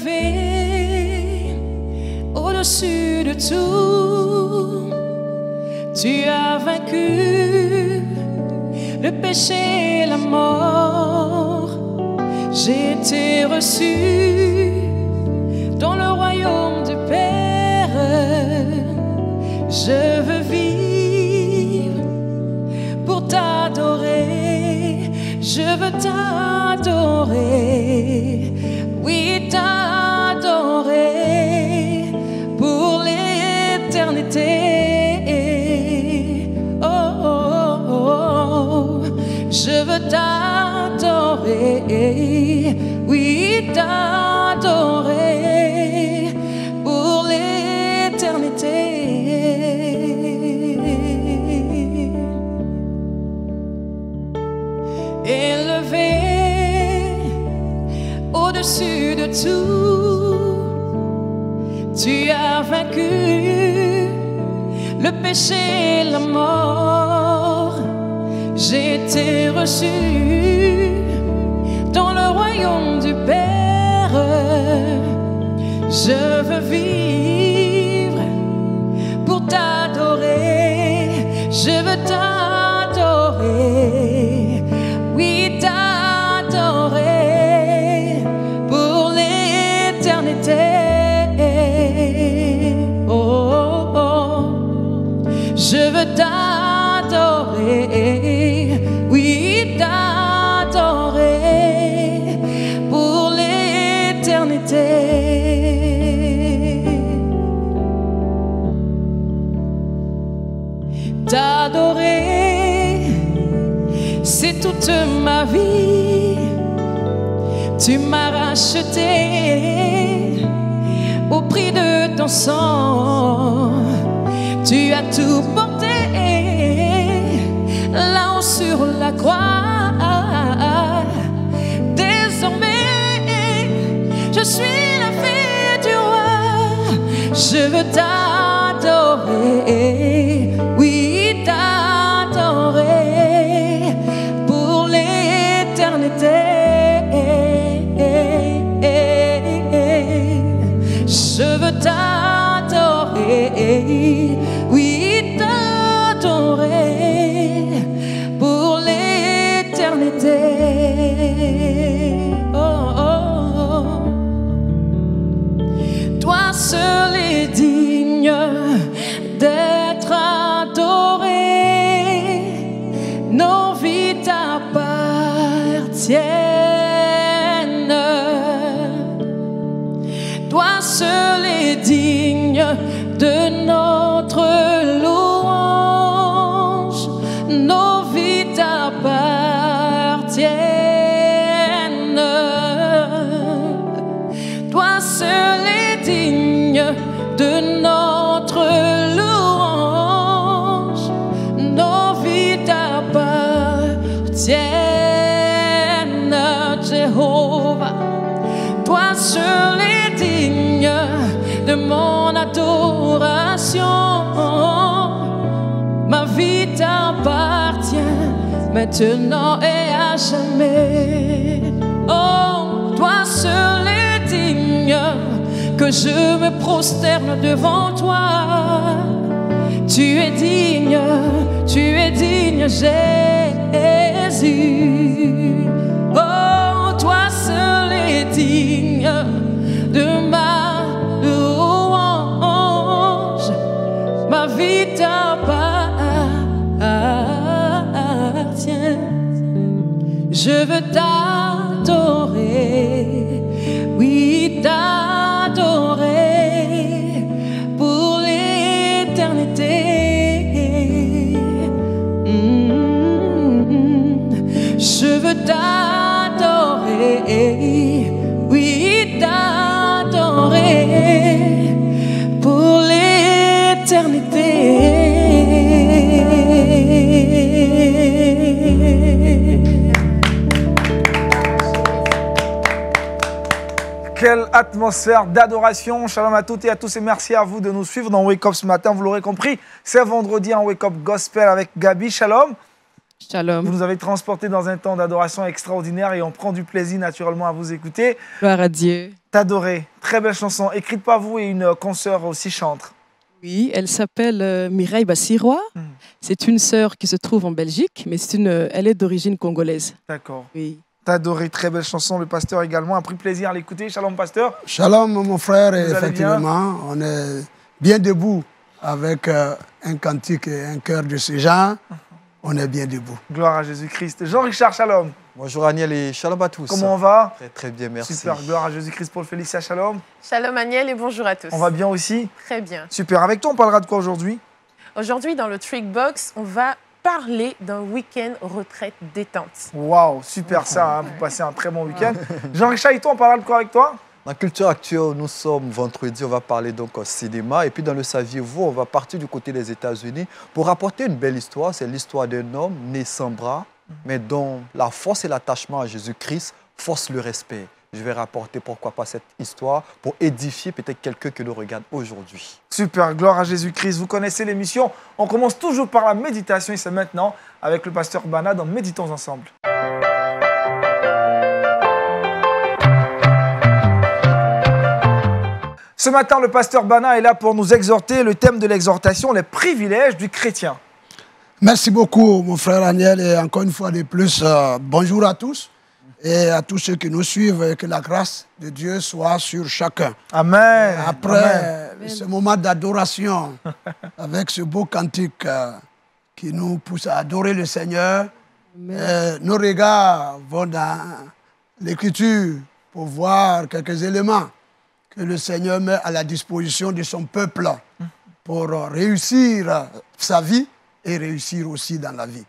élevé au-dessus de tout. Tu as vaincu le péché et la mort. J'ai été reçu dans le royaume du Père. Je veux vivre pour t'adorer. Je veux t'adorer. Oui, t'adorer pour l'éternité. Oh, oh, oh. Je veux t'adorer. Oui, t'adorer pour l'éternité. Élevé au-dessus de tout, tu as vaincu le péché et la mort. J'ai été reçu dans le royaume du Père. Je veux vivre pour t'adorer. Je veux t'adorer. Oui, t'adorer pour l'éternité. Oh, oh, oh. Je veux t'adorer. Oui, t'adorer pour l'éternité. T'adorer, c'est toute ma vie. Tu m'as racheté au prix de ton sang. Tu as tout porté là-haut sur la croix. Désormais, je suis la fille du roi. Je veux t'adorer. Oui, t'adorer pour l'éternité. Je veux t'adorer. Oui, t'adorer pour l'éternité. Oh, oh, oh. Toi seul est digne d'être adoré. Nos vies t'appartiennent. Toi seul est digne de notre louange. Nos vies t'appartiennent. Toi seul est digne de notre louange. Nos vies t'appartiennent, Jéhovah. Toi seul est digne de mon adoration. Ma vie t'appartient maintenant et à jamais. Oh, toi seul est digne que je me prosterne devant toi. Tu es digne, Jésus. Oh, toi seul est digne de ma louange. Ma vie t'appartient. Je veux t'adorer. Oui, t'adorer pour l'éternité. Je veux t'adorer. Oui, t'adorer pour l'éternité. Quelle atmosphère d'adoration. Shalom à toutes et à tous et merci à vous de nous suivre dans Wake Up ce matin. Vous l'aurez compris, c'est vendredi en Wake Up Gospel avec Gabi. Shalom. Shalom. Vous nous avez transporté dans un temps d'adoration extraordinaire et on prend du plaisir naturellement à vous écouter. Gloire à Dieu. T'adorer, Très belle chanson, écrite par vous et une consoeur aussi chante. Oui, elle s'appelle Mireille Bassirois. C'est une sœur qui se trouve en Belgique, mais elle est d'origine congolaise. D'accord. Oui. T'as adoré, très belle chanson. Le pasteur également a pris plaisir à l'écouter. Shalom, pasteur. Shalom, mon frère. Et Vous allez bien? effectivement, on est bien debout avec un cantique et un cœur de ce genre. On est bien debout. Gloire à Jésus-Christ. Jean-Richard, shalom. Bonjour Aniel et shalom à tous. Comment on va? Très très bien, merci. Super, gloire à Jésus-Christ pour le Félicia, shalom. Shalom Aniel et bonjour à tous. On va bien aussi? Très bien. Super, avec toi on parlera de quoi aujourd'hui? Aujourd'hui dans le Trickbox, on va parler d'un week-end retraite détente. Waouh, super ça, hein, pour passer un très bon week-end. Jean-Richard, et toi on parlera de quoi avec toi? Dans Culture Actuelle, nous sommes vendredi, on va parler donc au cinéma. Et puis dans le Saviez-vous, on va partir du côté des États-Unis pour rapporter une belle histoire. C'est l'histoire d'un homme né sans bras, mais dont la force et l'attachement à Jésus-Christ forcent le respect. Je vais rapporter pourquoi pas cette histoire pour édifier peut-être quelqu'un qui nous regarde aujourd'hui. Super, gloire à Jésus-Christ. Vous connaissez l'émission. On commence toujours par la méditation et c'est maintenant avec le pasteur Bana dans Méditons ensemble. Ce matin, le pasteur Bana est là pour nous exhorter. Le thème de l'exhortation, les privilèges du chrétien. Merci beaucoup, mon frère Aniel. Et encore une fois de plus, bonjour à tous et à tous ceux qui nous suivent. Et que la grâce de Dieu soit sur chacun. Amen. Après ce moment d'adoration, avec ce beau cantique qui nous pousse à adorer le Seigneur, nos regards vont dans l'Écriture pour voir quelques éléments que le Seigneur met à la disposition de son peuple pour réussir sa vie et réussir aussi dans la vie.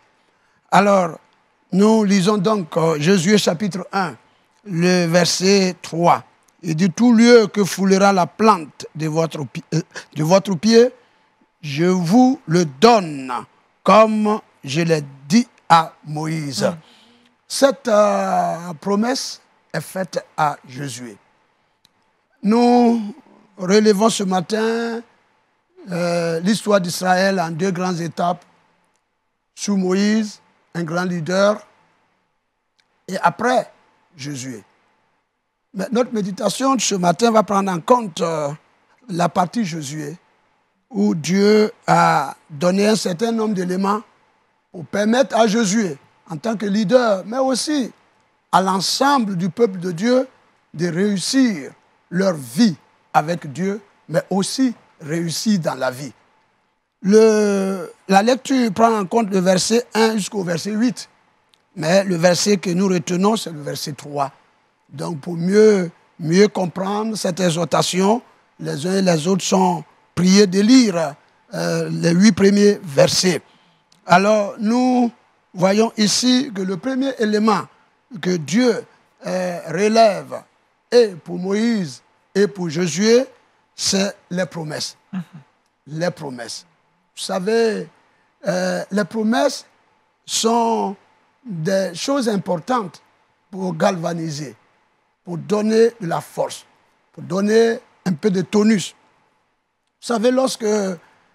Alors, nous lisons donc Josué chapitre 1, le verset 3. Il dit, tout lieu que foulera la plante de votre pied, je vous le donne, comme je l'ai dit à Moïse. Cette promesse est faite à Josué. Nous relevons ce matin l'histoire d'Israël en deux grandes étapes. Sous Moïse, un grand leader, et après Josué. Mais notre méditation de ce matin va prendre en compte la partie Josué, où Dieu a donné un certain nombre d'éléments pour permettre à Josué, en tant que leader, mais aussi à l'ensemble du peuple de Dieu, de réussir leur vie avec Dieu, mais aussi réussir dans la vie. La lecture prend en compte le verset 1 jusqu'au verset 8, mais le verset que nous retenons, c'est le verset 3. Donc, pour mieux comprendre cette exhortation, les uns et les autres sont priés de lire les 8 premiers versets. Alors, nous voyons ici que le premier élément que Dieu relève, et pour Moïse et pour Josué, c'est les promesses. Les promesses. Vous savez, les promesses sont des choses importantes pour galvaniser, pour donner de la force, pour donner un peu de tonus. Vous savez, lorsque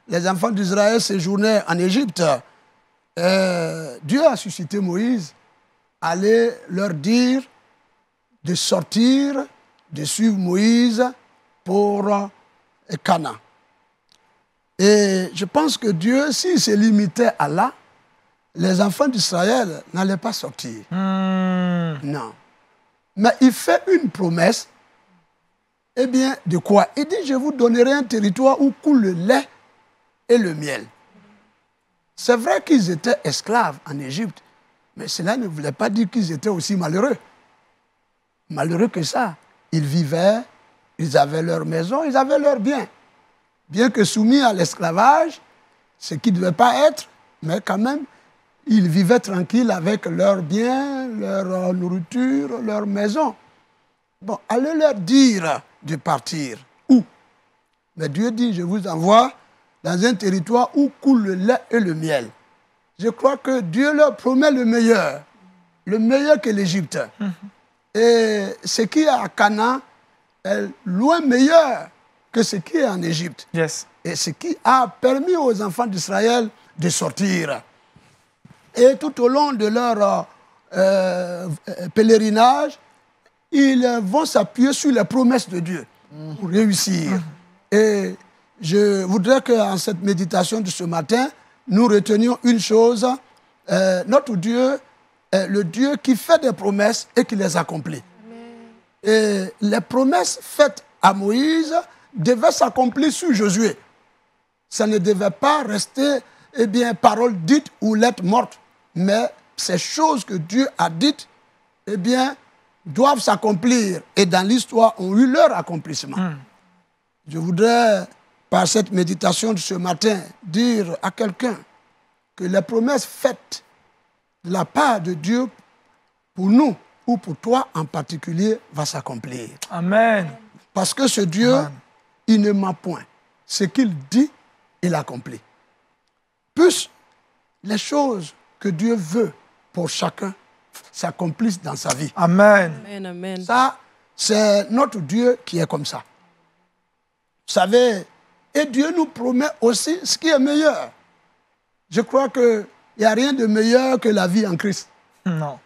les enfants d'Israël séjournaient en Égypte, Dieu a suscité Moïse, allait leur dire de sortir, de suivre Moïse pour Canaan. Et je pense que Dieu, s'il se limitait à là, les enfants d'Israël n'allaient pas sortir. Non. Mais il fait une promesse. Eh bien, de quoi? Il dit, je vous donnerai un territoire où coule le lait et le miel. C'est vrai qu'ils étaient esclaves en Égypte, mais cela ne voulait pas dire qu'ils étaient aussi malheureux. Malheureux que ça. Ils vivaient, ils avaient leur maison, ils avaient leurs biens. Bien que soumis à l'esclavage, ce qui ne devait pas être, mais quand même, ils vivaient tranquilles avec leurs biens, leur nourriture, leur maison. Bon, allez leur dire de partir. Où? Mais Dieu dit, je vous envoie dans un territoire où coule le lait et le miel. Je crois que Dieu leur promet le meilleur que l'Égypte. Et ce qui est à Canaan est loin meilleur que ce qui est en Égypte. Yes. Et ce qui a permis aux enfants d'Israël de sortir. Et tout au long de leur pèlerinage, ils vont s'appuyer sur les promesses de Dieu. pour réussir. Et je voudrais qu'en cette méditation de ce matin, nous retenions une chose. Notre Dieu est le Dieu qui fait des promesses et qui les accomplit. Et les promesses faites à Moïse devaient s'accomplir sur Josué. Ça ne devait pas rester, paroles dites ou lettres mortes. Mais ces choses que Dieu a dites, doivent s'accomplir. Et dans l'histoire, ont eu leur accomplissement. Je voudrais, par cette méditation de ce matin, dire à quelqu'un que les promesses faites de la part de Dieu pour nous, ou pour toi en particulier, va s'accomplir. Amen. Parce que ce Dieu, il ne ment point. Ce qu'il dit, il accomplit. Plus les choses que Dieu veut pour chacun s'accomplissent dans sa vie. Amen. Amen, amen. Ça, c'est notre Dieu qui est comme ça. Vous savez, et Dieu nous promet aussi ce qui est meilleur. Je crois qu'il n'y a rien de meilleur que la vie en Christ. Non.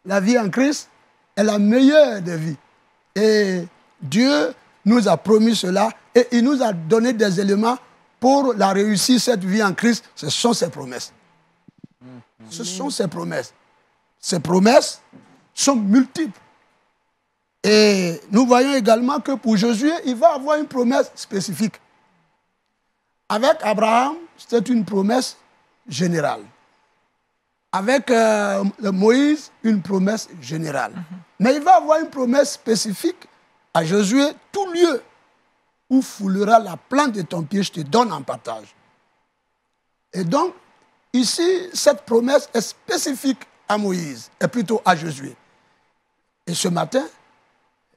La vie en Christ est la meilleure des vies. Et Dieu nous a promis cela et il nous a donné des éléments pour la réussir, cette vie en Christ. Ce sont ses promesses. Ce sont ses promesses. Ces promesses sont multiples. Et nous voyons également que pour Josué, il va avoir une promesse spécifique. Avec Abraham, c'était une promesse générale. Avec Moïse, une promesse générale. Mais il va avoir une promesse spécifique à Josué, tout lieu où foulera la plante de ton pied, je te donne en partage. Et donc, ici, cette promesse est spécifique à Moïse, et plutôt à Josué. Et ce matin,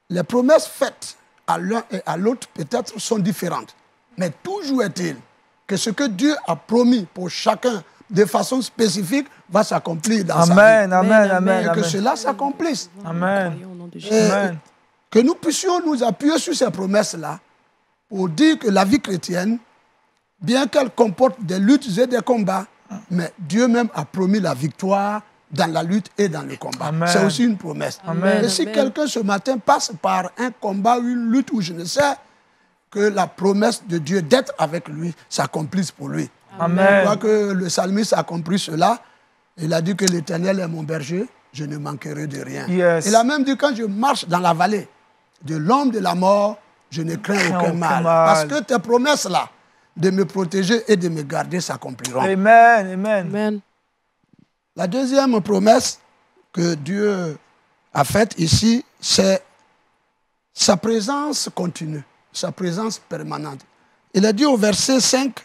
les promesses faites à l'un et à l'autre peut-être sont différentes. Mais toujours est-il que ce que Dieu a promis pour chacun de façon spécifique va s'accomplir dans sa vie. Amen, amen, amen. Et que cela s'accomplisse. Amen. Amen. Que nous puissions nous appuyer sur ces promesses-là pour dire que la vie chrétienne, bien qu'elle comporte des luttes et des combats, mais Dieu même a promis la victoire dans la lutte et dans le combat. C'est aussi une promesse. Amen. Et si quelqu'un ce matin passe par un combat, une lutte ou je ne sais, que la promesse de Dieu d'être avec lui s'accomplisse pour lui. Amen. Je crois que le psalmiste a compris cela. Il a dit que l'Éternel est mon berger, je ne manquerai de rien. Yes. Il a même dit quand je marche dans la vallée de l'ombre de la mort, je ne crains aucun mal. Parce que tes promesses-là, de me protéger et de me garder, s'accompliront. Amen, amen. Amen. La deuxième promesse que Dieu a faite ici, c'est sa présence continue, sa présence permanente. Il a dit au verset 5,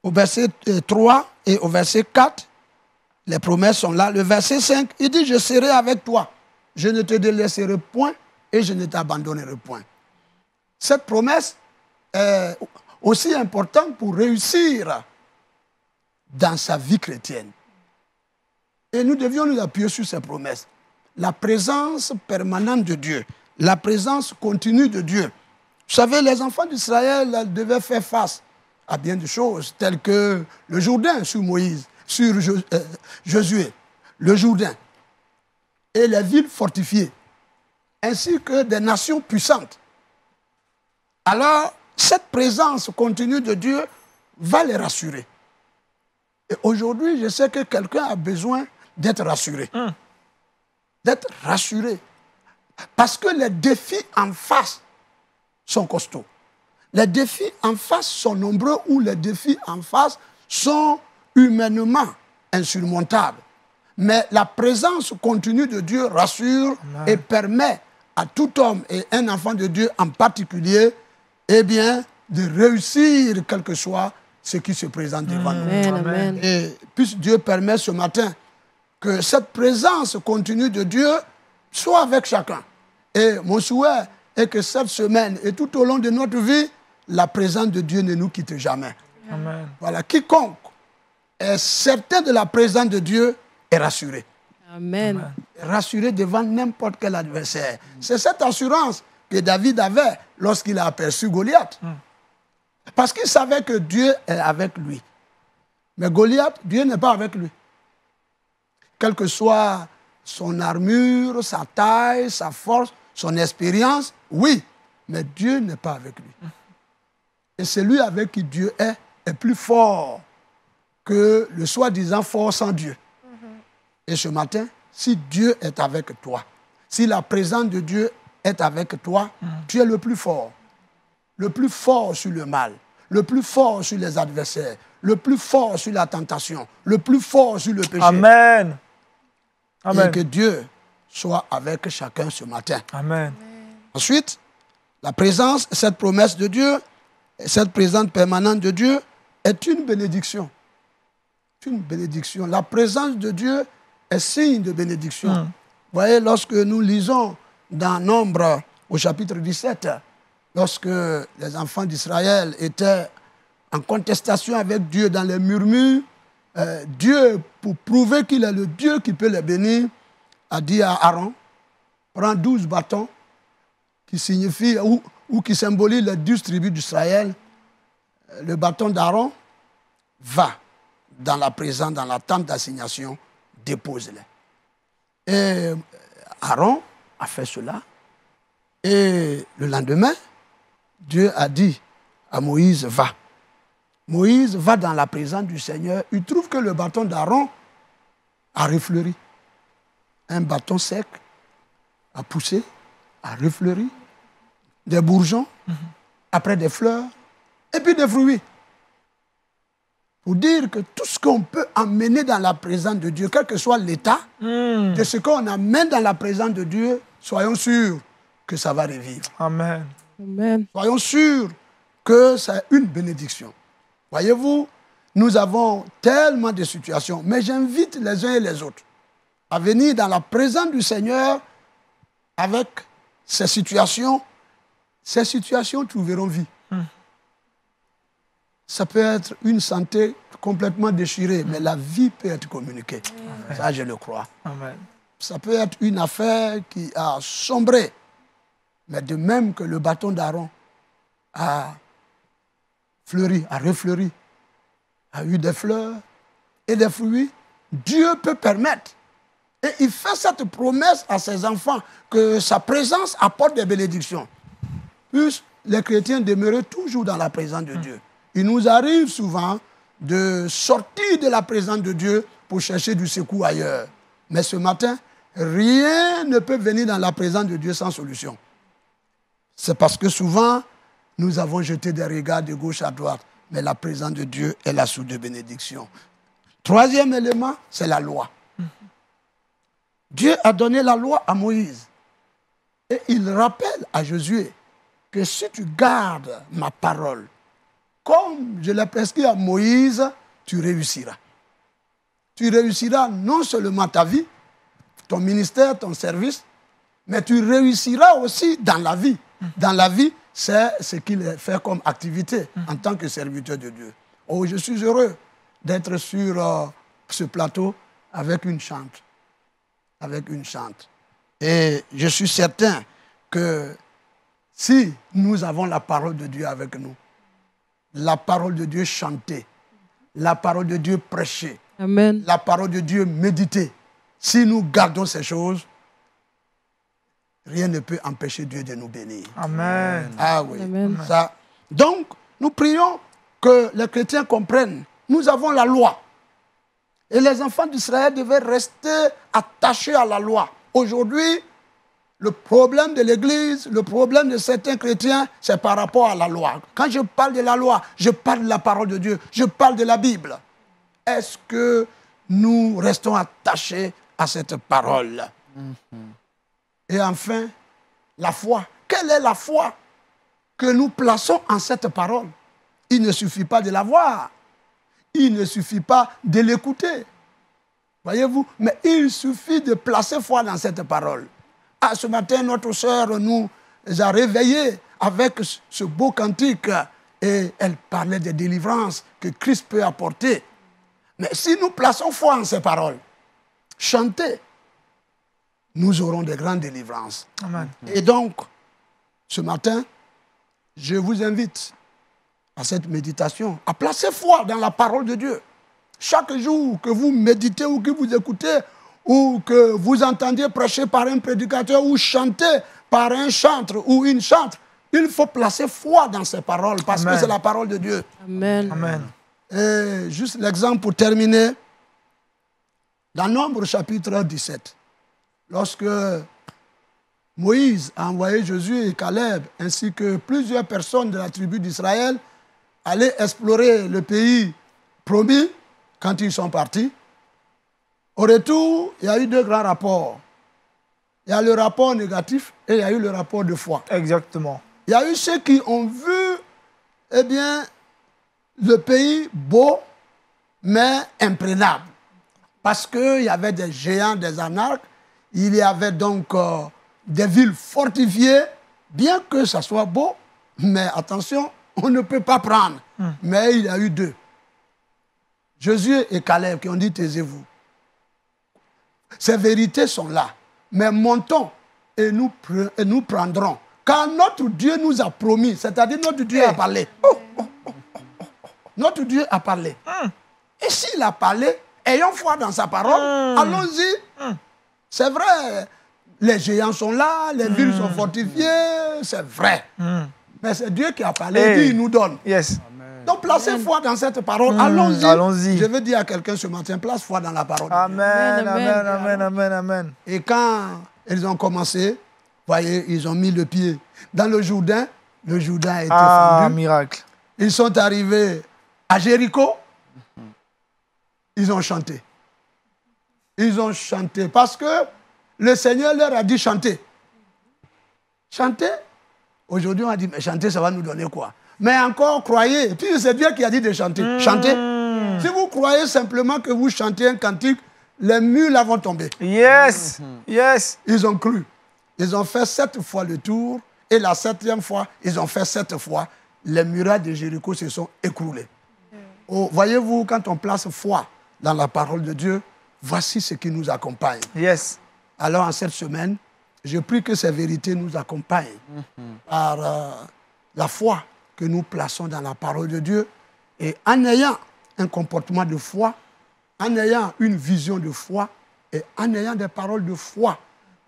au verset 3 et au verset 4, les promesses sont là. Le verset 5, il dit, je serai avec toi, je ne te délaisserai point et je ne t'abandonnerai point. Cette promesse est aussi importante pour réussir dans sa vie chrétienne. Et nous devions nous appuyer sur ces promesses. La présence permanente de Dieu, la présence continue de Dieu. Vous savez, les enfants d'Israël devaient faire face à bien de choses, telles que le Jourdain sur Moïse, sur Josué, le Jourdain, et les villes fortifiées, ainsi que des nations puissantes. Alors, cette présence continue de Dieu va les rassurer. Et aujourd'hui, je sais que quelqu'un a besoin d'être rassuré. D'être rassuré. Parce que les défis en face sont costauds. Les défis en face sont nombreux ou les défis en face sont humainement insurmontables. Mais la présence continue de Dieu rassure et permet à tout homme et un enfant de Dieu en particulier, de réussir quel que soit ce qui se présente devant nous. Amen. Et puisse Dieu permettre ce matin que cette présence continue de Dieu soit avec chacun. Et mon souhait est que cette semaine et tout au long de notre vie, la présence de Dieu ne nous quitte jamais. Amen. Voilà, quiconque est certain de la présence de Dieu est rassuré. Amen. Rassuré devant n'importe quel adversaire. C'est cette assurance que David avait lorsqu'il a aperçu Goliath. Parce qu'il savait que Dieu est avec lui. Mais Goliath, Dieu n'est pas avec lui. Quelle que soit son armure, sa taille, sa force, son expérience, oui, mais Dieu n'est pas avec lui. Et celui avec qui Dieu est plus fort que le soi-disant fort sans Dieu. Et ce matin, si Dieu est avec toi, si la présence de Dieu est avec toi, tu es le plus fort sur le mal, le plus fort sur les adversaires, le plus fort sur la tentation, le plus fort sur le péché. Amen. Amen. Et que Dieu soit avec chacun ce matin. Amen. Ensuite, la présence, cette promesse de Dieu, cette présence permanente de Dieu est une bénédiction. C'est une bénédiction. La présence de Dieu est signe de bénédiction. Vous voyez, lorsque nous lisons dans Nombre au chapitre 17, lorsque les enfants d'Israël étaient en contestation avec Dieu dans les murmures, Dieu, pour prouver qu'il est le Dieu qui peut les bénir, a dit à Aaron, prends 12 bâtons qui signifient ou qui symbolisent les 12 tribus d'Israël. Le bâton d'Aaron va dans la présence, dans la tente d'assignation, dépose-les. Et Aaron a fait cela. Et le lendemain, Dieu a dit à Moïse, va. Moïse va dans la présence du Seigneur. Il trouve que le bâton d'Aaron a refleuri. Un bâton sec a poussé, a refleuri. Des bourgeons, après des fleurs, et puis des fruits. Pour dire que tout ce qu'on peut amener dans la présence de Dieu, quel que soit l'état de ce qu'on amène dans la présence de Dieu, soyons sûrs que ça va revivre. Amen. Amen. Soyons sûrs que c'est une bénédiction. Voyez-vous, nous avons tellement de situations, mais j'invite les uns et les autres à venir dans la présence du Seigneur avec ces situations trouveront vie. Ça peut être une santé complètement déchirée, mais la vie peut être communiquée. Ça, je le crois. Amen. Ça peut être une affaire qui a sombré, mais de même que le bâton d'Aaron a fleuri, a refleuri, a eu des fleurs et des fruits, Dieu peut permettre. Et il fait cette promesse à ses enfants que sa présence apporte des bénédictions. Puis les chrétiens demeuraient toujours dans la présence de Dieu. Il nous arrive souvent de sortir de la présence de Dieu pour chercher du secours ailleurs. Mais ce matin, rien ne peut venir dans la présence de Dieu sans solution. C'est parce que souvent, nous avons jeté des regards de gauche à droite. Mais la présence de Dieu est la source de bénédiction. Troisième élément, c'est la loi. Dieu a donné la loi à Moïse. Et il rappelle à Josué que si tu gardes ma parole, comme je l'ai prescrit à Moïse, tu réussiras. Tu réussiras non seulement ta vie, ton ministère, ton service, mais tu réussiras aussi dans la vie. Dans la vie, c'est ce qu'il fait comme activité en tant que serviteur de Dieu. Oh, je suis heureux d'être sur ce plateau avec une chante. Avec une chante. Et je suis certain que si nous avons la parole de Dieu avec nous, la parole de Dieu chantée, la parole de Dieu prêchée, Amen. la parole de Dieu méditée, si nous gardons ces choses, rien ne peut empêcher Dieu de nous bénir. Amen. Ah oui. Amen. Ça. Donc, nous prions que les chrétiens comprennent. Nous avons la loi. Et les enfants d'Israël devaient rester attachés à la loi. Aujourd'hui, le problème de l'Église, le problème de certains chrétiens, c'est par rapport à la loi. Quand je parle de la loi, je parle de la parole de Dieu, je parle de la Bible. Est-ce que nous restons attachés à cette parole? Et enfin, la foi. Quelle est la foi que nous plaçons en cette parole? Il ne suffit pas de la voir. Il ne suffit pas de l'écouter. Voyez-vous? Mais il suffit de placer foi dans cette parole. Ah, ce matin, notre sœur nous a réveillés avec ce beau cantique et elle parlait des délivrances que Christ peut apporter. Mais si nous plaçons foi en ces paroles, chantez, nous aurons de grandes délivrances. Amen. Et donc, ce matin, je vous invite à cette méditation, à placer foi dans la parole de Dieu. Chaque jour que vous méditez ou que vous écoutez, ou que vous entendiez prêcher par un prédicateur ou chanter par un chantre ou une chantre, Il faut placer foi dans ces paroles parce Amen. que c'est la parole de Dieu. Amen. Amen. Et juste l'exemple pour terminer. Dans Nombre chapitre 17, lorsque Moïse a envoyé Josué et Caleb ainsi que plusieurs personnes de la tribu d'Israël aller explorer le pays promis quand ils sont partis, au retour, il y a eu deux grands rapports. Il y a le rapport négatif et il y a eu le rapport de foi. Exactement. Il y a eu ceux qui ont vu, eh bien, le pays beau, mais imprégnable. Parce qu'il y avait des géants, des anarches, il y avait donc des villes fortifiées, bien que ça soit beau, mais attention, on ne peut pas prendre. Mais il y a eu deux. Josué et Caleb qui ont dit, taisez-vous. Ces vérités sont là. Mais montons et nous prendrons. Car notre Dieu nous a promis, c'est-à-dire notre Dieu a parlé. Notre Dieu a parlé. Et s'il a parlé, ayons foi dans sa parole, allons-y. C'est vrai, les géants sont là, les villes sont fortifiées, c'est vrai. Mais c'est Dieu qui a parlé, il nous donne. Yes. Donc placez foi dans cette parole, allons-y. Allons-y. Je veux dire à quelqu'un ce matin, place foi dans la parole. Amen, Amen, amen, amen. amen, amen, amen. Et quand ils ont commencé, voyez, ils ont mis le pied dans le Jourdain a été fendu. Miracle. Ils sont arrivés à Jéricho, ils ont chanté. Ils ont chanté parce que le Seigneur leur a dit chanter. Chanter. Aujourd'hui, on a dit, mais chanter, ça va nous donner quoi? Mais encore, croyez. Puis c'est Dieu qui a dit de chanter. Chanter. Si vous croyez simplement que vous chantez un cantique, les murs là vont tomber. Yes. Yes. Ils ont cru. Ils ont fait 7 fois le tour. Et la 7e fois, ils ont fait 7 fois. Les murailles de Jéricho se sont écroulées. Oh, voyez-vous, quand on place foi dans la parole de Dieu, voici ce qui nous accompagne. Yes. Alors, en cette semaine, je prie que ces vérités nous accompagnent par la foi que nous plaçons dans la parole de Dieu et en ayant un comportement de foi, en ayant une vision de foi et en ayant des paroles de foi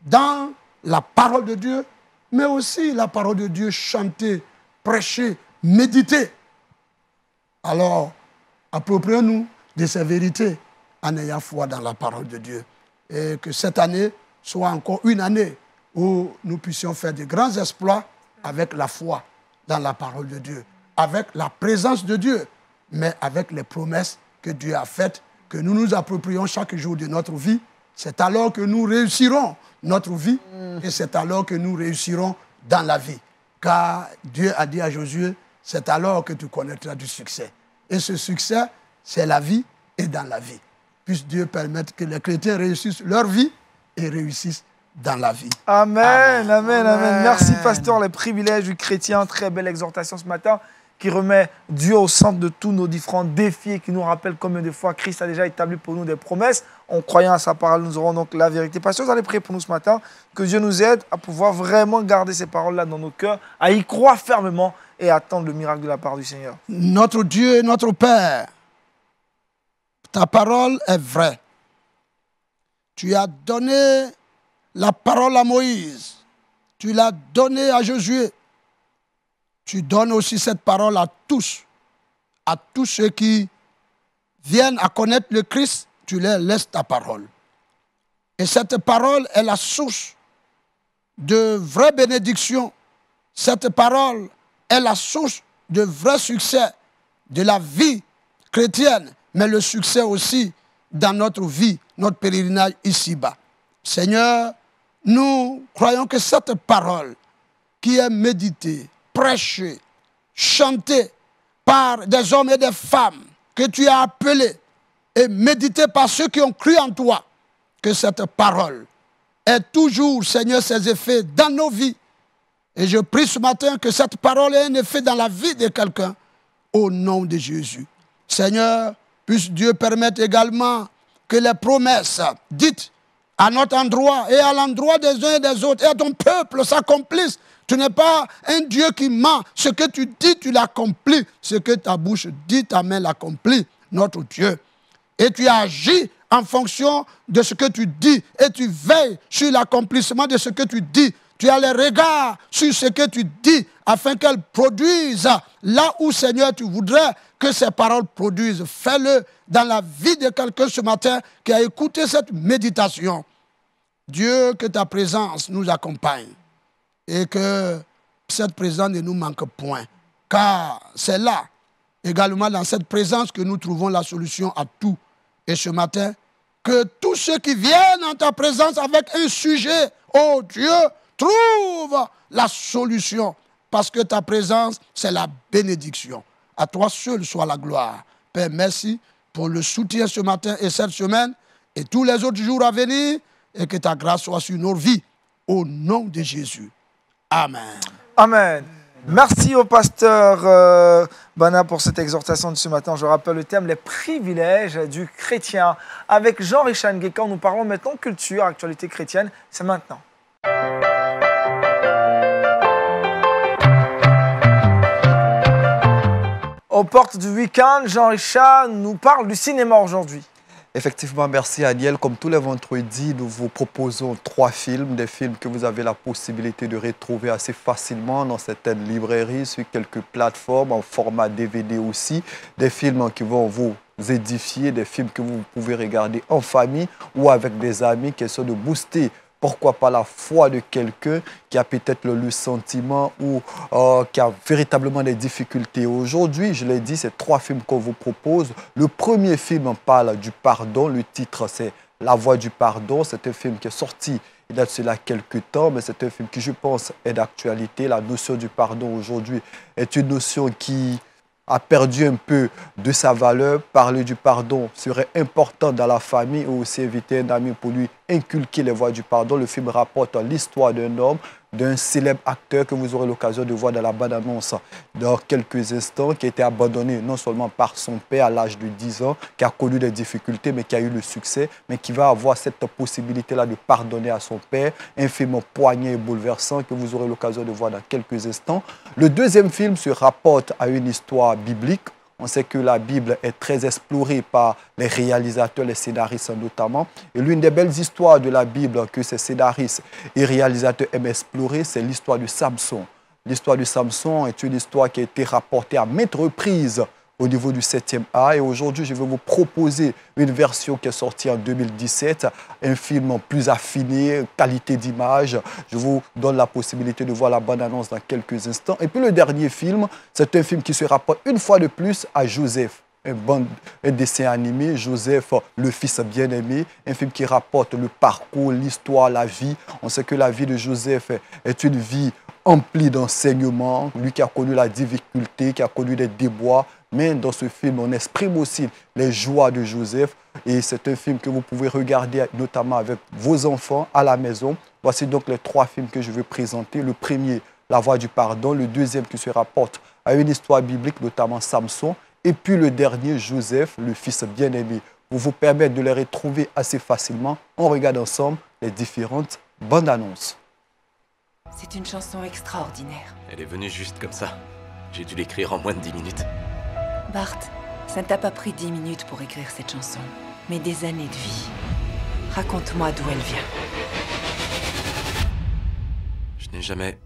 dans la parole de Dieu, mais aussi la parole de Dieu chantée, prêchée, méditée. Alors, approprions-nous de ces vérités en ayant foi dans la parole de Dieu. Et que cette année soit encore une année où nous puissions faire de grands exploits avec la foi dans la parole de Dieu, avec la présence de Dieu, mais avec les promesses que Dieu a faites, que nous nous approprions chaque jour de notre vie. C'est alors que nous réussirons notre vie et c'est alors que nous réussirons dans la vie. Car Dieu a dit à Josué, c'est alors que tu connaîtras du succès. Et ce succès, c'est la vie et dans la vie. Puisse Dieu permettre que les chrétiens réussissent leur vie et réussissent dans la vie. Amen, amen, amen. Merci, pasteur, les privilèges du chrétien. Très belle exhortation ce matin qui remet Dieu au centre de tous nos différents défis et qui nous rappelle combien de fois Christ a déjà établi pour nous des promesses. En croyant à sa parole, nous aurons donc la vérité. Pasteur, vous allez prier pour nous ce matin, que Dieu nous aide à pouvoir vraiment garder ces paroles-là dans nos cœurs, à y croire fermement et à attendre le miracle de la part du Seigneur. Notre Dieu et notre Père, ta parole est vraie. Tu as donné la parole à Moïse. Tu l'as donnée à Josué. Tu donnes aussi cette parole à tous ceux qui viennent à connaître le Christ, tu leur laisses ta parole. Et cette parole est la source de vraies bénédictions. Cette parole est la source de vrai succès de la vie chrétienne, mais le succès aussi dans notre vie, notre pèlerinage ici-bas. Seigneur, nous croyons que cette parole qui est méditée, prêchée, chantée par des hommes et des femmes que tu as appelés et méditée par ceux qui ont cru en toi, que cette parole ait toujours, Seigneur, ses effets dans nos vies. Et je prie ce matin que cette parole ait un effet dans la vie de quelqu'un au nom de Jésus. Seigneur, puisse Dieu permettre également que les promesses dites à notre endroit et à l'endroit des uns et des autres et à ton peuple s'accomplissent. Tu n'es pas un Dieu qui ment. Ce que tu dis, tu l'accomplis. Ce que ta bouche dit, ta main l'accomplit, notre Dieu. Et tu agis en fonction de ce que tu dis et tu veilles sur l'accomplissement de ce que tu dis. Tu as les regards sur ce que tu dis afin qu'elles produisent là où, Seigneur, tu voudrais que ces paroles produisent. Fais-le dans la vie de quelqu'un ce matin qui a écouté cette méditation. Dieu, que ta présence nous accompagne et que cette présence ne nous manque point. Car c'est là, également dans cette présence, que nous trouvons la solution à tout. Et ce matin, que tous ceux qui viennent en ta présence avec un sujet, oh Dieu, trouvent la solution. Parce que ta présence, c'est la bénédiction. À toi seul soit la gloire. Père, merci pour le soutien ce matin et cette semaine et tous les autres jours à venir. Et que ta grâce soit sur nos vies. Au nom de Jésus. Amen. Amen. Merci au pasteur Bana pour cette exhortation de ce matin. Je rappelle le thème, les privilèges du chrétien. Avec Jean-Richard Ngueka, nous parlons maintenant culture, actualité chrétienne. C'est maintenant. Aux portes du week-end, Jean-Richard nous parle du cinéma aujourd'hui. Effectivement, merci Aniel. Comme tous les vendredis, nous vous proposons 3 films, des films que vous avez la possibilité de retrouver assez facilement dans certaines librairies, sur quelques plateformes, en format DVD aussi. Des films qui vont vous édifier, des films que vous pouvez regarder en famille ou avec des amis, question de booster. Pourquoi pas la foi de quelqu'un qui a peut-être le sentiment ou qui a véritablement des difficultés. Aujourd'hui, je l'ai dit, c'est 3 films qu'on vous propose. Le premier film parle du pardon. Le titre, c'est La Voix du pardon. C'est un film qui est sorti il y a de cela quelques temps, mais c'est un film qui, je pense, est d'actualité. La notion du pardon aujourd'hui est une notion qui a perdu un peu de sa valeur. Parler du pardon serait important dans la famille ou aussi inviter un ami pour lui inculquer les voies du pardon. Le film rapporte l'histoire d'un homme, d'un célèbre acteur que vous aurez l'occasion de voir dans la bande-annonce dans quelques instants, qui a été abandonné non seulement par son père à l'âge de 10 ans, qui a connu des difficultés, mais qui a eu le succès, mais qui va avoir cette possibilité-là de pardonner à son père. Un film poignant et bouleversant que vous aurez l'occasion de voir dans quelques instants. Le deuxième film se rapporte à une histoire biblique. On sait que la Bible est très explorée par les réalisateurs, les scénaristes notamment. Et l'une des belles histoires de la Bible que ces scénaristes et réalisateurs aiment explorer, c'est l'histoire de Samson. L'histoire de Samson est une histoire qui a été rapportée à maintes reprises au niveau du 7e art. Et aujourd'hui, je vais vous proposer une version qui est sortie en 2017, un film plus affiné, qualité d'image. Je vous donne la possibilité de voir la bande-annonce dans quelques instants. Et puis le dernier film, c'est un film qui se rapporte une fois de plus à Joseph. Un dessin animé, Joseph, le fils bien-aimé, un film qui rapporte le parcours, l'histoire, la vie. On sait que la vie de Joseph est une vie emplie d'enseignements, lui qui a connu la difficulté, qui a connu des déboires. Mais dans ce film, on exprime aussi les joies de Joseph. Et c'est un film que vous pouvez regarder notamment avec vos enfants à la maison. Voici donc les 3 films que je vais présenter. Le premier, La Voix du pardon. Le deuxième qui se rapporte à une histoire biblique, notamment Samson. Et puis le dernier, Joseph, le fils bien-aimé. Pour vous permettre de les retrouver assez facilement, on regarde ensemble les différentes bandes annonces. C'est une chanson extraordinaire. Elle est venue juste comme ça. J'ai dû l'écrire en moins de 10 minutes. Bart, ça ne t'a pas pris 10 minutes pour écrire cette chanson, mais des années de vie. Raconte-moi d'où elle vient. Je n'ai jamais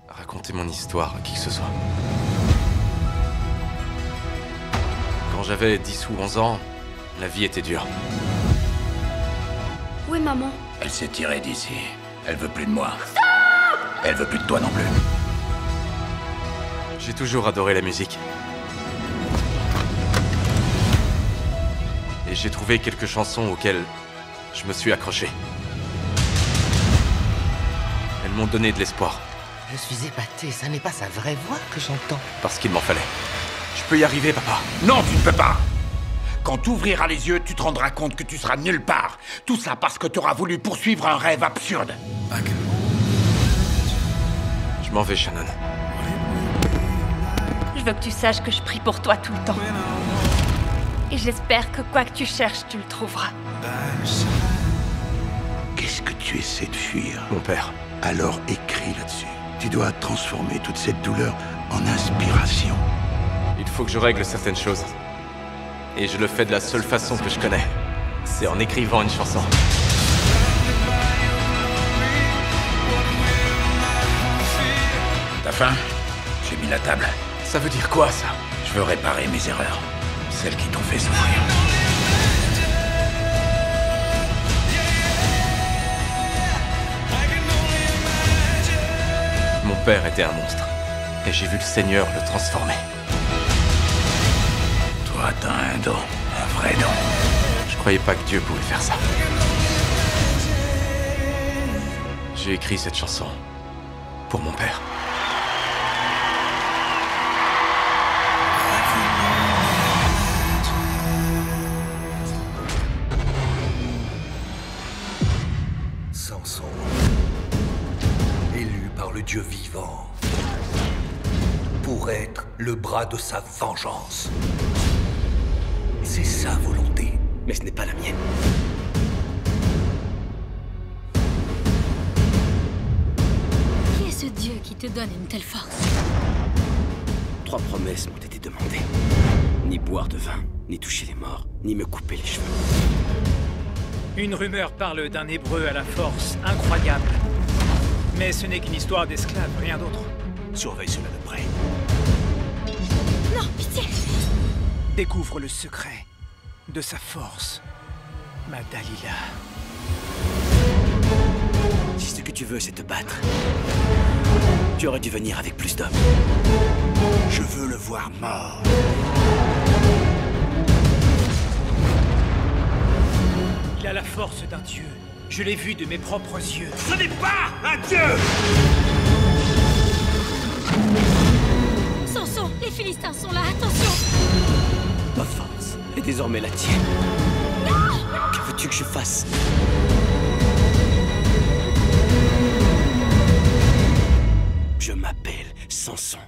raconté mon histoire à qui que ce soit. Quand j'avais 10 ou 11 ans, la vie était dure. Où est maman? Elle s'est tirée d'ici. Elle veut plus de moi. Stop! Elle veut plus de toi non plus. J'ai toujours adoré la musique. Et j'ai trouvé quelques chansons auxquelles je me suis accroché. Elles m'ont donné de l'espoir. Je suis épaté, ça n'est pas sa vraie voix que j'entends. Parce qu'il m'en fallait. Je peux y arriver, papa. Non, tu ne peux pas. Quand tu ouvriras les yeux, tu te rendras compte que tu seras nulle part. Tout ça parce que tu auras voulu poursuivre un rêve absurde. Je m'en vais, Shannon. Je veux que tu saches que je prie pour toi tout le temps. Et j'espère que quoi que tu cherches, tu le trouveras. Qu'est-ce que tu essaies de fuir? Mon père. Alors écris là-dessus. Tu dois transformer toute cette douleur en inspiration. Il faut que je règle certaines choses. Et je le fais de la seule façon que je connais. C'est en écrivant une chanson. T'as faim? j'ai mis la table. Ça veut dire quoi, ça? Je veux réparer mes erreurs. Celles qui t'ont fait souffrir. Mon père était un monstre. Et j'ai vu le Seigneur le transformer. Toi, t'as un don. Un vrai don. Je croyais pas que Dieu pouvait faire ça. J'ai écrit cette chanson pour mon père. Samson, élu par le Dieu vivant, pour être le bras de sa vengeance. C'est sa volonté. Mais ce n'est pas la mienne. Qui est ce Dieu qui te donne une telle force? 3 promesses m'ont été demandées. Ni boire de vin, ni toucher les morts, ni me couper les cheveux. Une rumeur parle d'un Hébreu à la force incroyable. Mais ce n'est qu'une histoire d'esclaves, rien d'autre. Surveille cela de près. Non, pitié! Découvre le secret de sa force, ma Dalila. Si ce que tu veux, c'est te battre, tu aurais dû venir avec plus d'hommes. Je veux le voir mort. Il a la force d'un dieu. Je l'ai vu de mes propres yeux. Ce n'est pas un dieu! Samson, les Philistins sont là, attention! Ma force est désormais la tienne. Que veux-tu que je fasse? Je m'appelle Samson.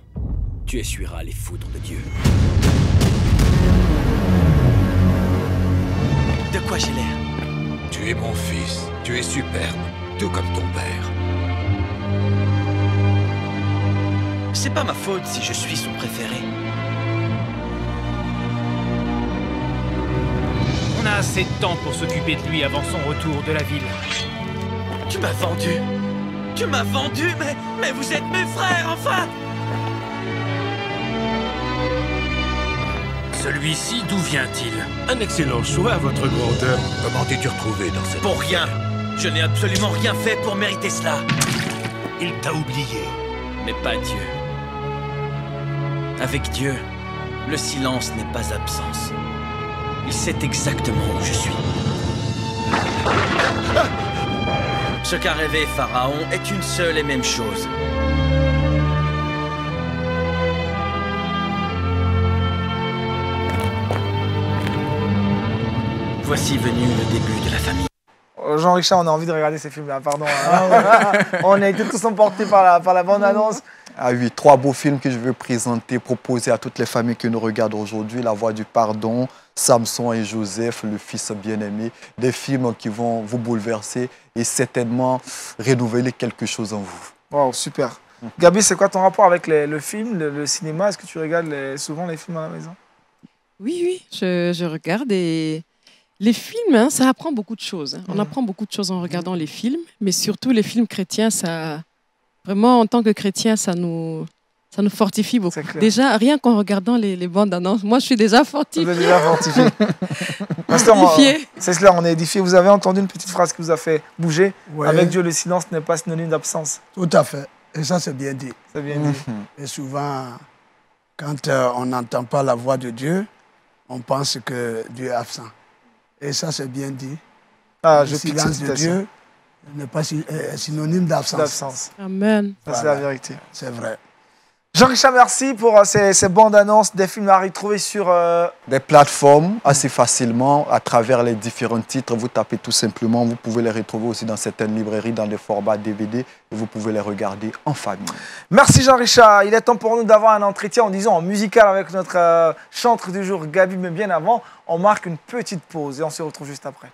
Tu essuieras les foudres de Dieu. De quoi j'ai l'air? Tu es mon fils. Tu es superbe, tout comme ton père. C'est pas ma faute si je suis son préféré. On a assez de temps pour s'occuper de lui avant son retour de la ville. Tu m'as vendu. Tu m'as vendu, mais vous êtes mes frères, enfin! Celui-ci, d'où vient-il? Un excellent choix, votre grandeur. Comment t'es-tu retrouvé dans cette... Pour rien. Je n'ai absolument rien fait pour mériter cela. Il t'a oublié. Mais pas Dieu. Avec Dieu, le silence n'est pas absence. Il sait exactement où je suis. Ce qu'a rêvé Pharaon est une seule et même chose. Voici venu le début de la famille. Jean-Richard, on a envie de regarder ces films-là, pardon. On a été tous emportés par la bande-annonce. Ah oui, 3 beaux films que je veux présenter, proposer à toutes les familles qui nous regardent aujourd'hui. La Voix du Pardon, Samson et Joseph, le fils bien-aimé. Des films qui vont vous bouleverser et certainement renouveler quelque chose en vous. Wow, super. Gabi, c'est quoi ton rapport avec le film, le cinéma? Est-ce que tu regardes souvent les films à la maison? Oui, je regarde et les films, hein, ça apprend beaucoup de choses. On apprend beaucoup de choses en regardant les films, mais surtout les films chrétiens, ça, vraiment en tant que chrétien, ça nous fortifie beaucoup. Déjà, rien qu'en regardant les bandes annonces, moi je suis déjà fortifiée. Vous êtes déjà fortifié. C'est cela, on est édifié. Vous avez entendu une petite phrase qui vous a fait bouger. Ouais. Avec Dieu, le silence n'est pas synonyme d'absence. Tout à fait. Et ça, c'est bien dit. C'est bien dit. Et souvent, quand on n'entend pas la voix de Dieu, on pense que Dieu est absent. Et ça, c'est bien dit. Le silence de Dieu n'est pas synonyme d'absence. Amen. Voilà. C'est la vérité. C'est vrai. Jean-Richard, merci pour ces bandes annonces des films à retrouver sur... Des plateformes assez facilement à travers les différents titres. Vous tapez tout simplement. Vous pouvez les retrouver aussi dans certaines librairies, dans des formats DVD. Et vous pouvez les regarder en famille. Merci Jean-Richard. Il est temps pour nous d'avoir un entretien en musical avec notre chantre du jour, Gabi. Mais bien avant, on marque une petite pause et on se retrouve juste après.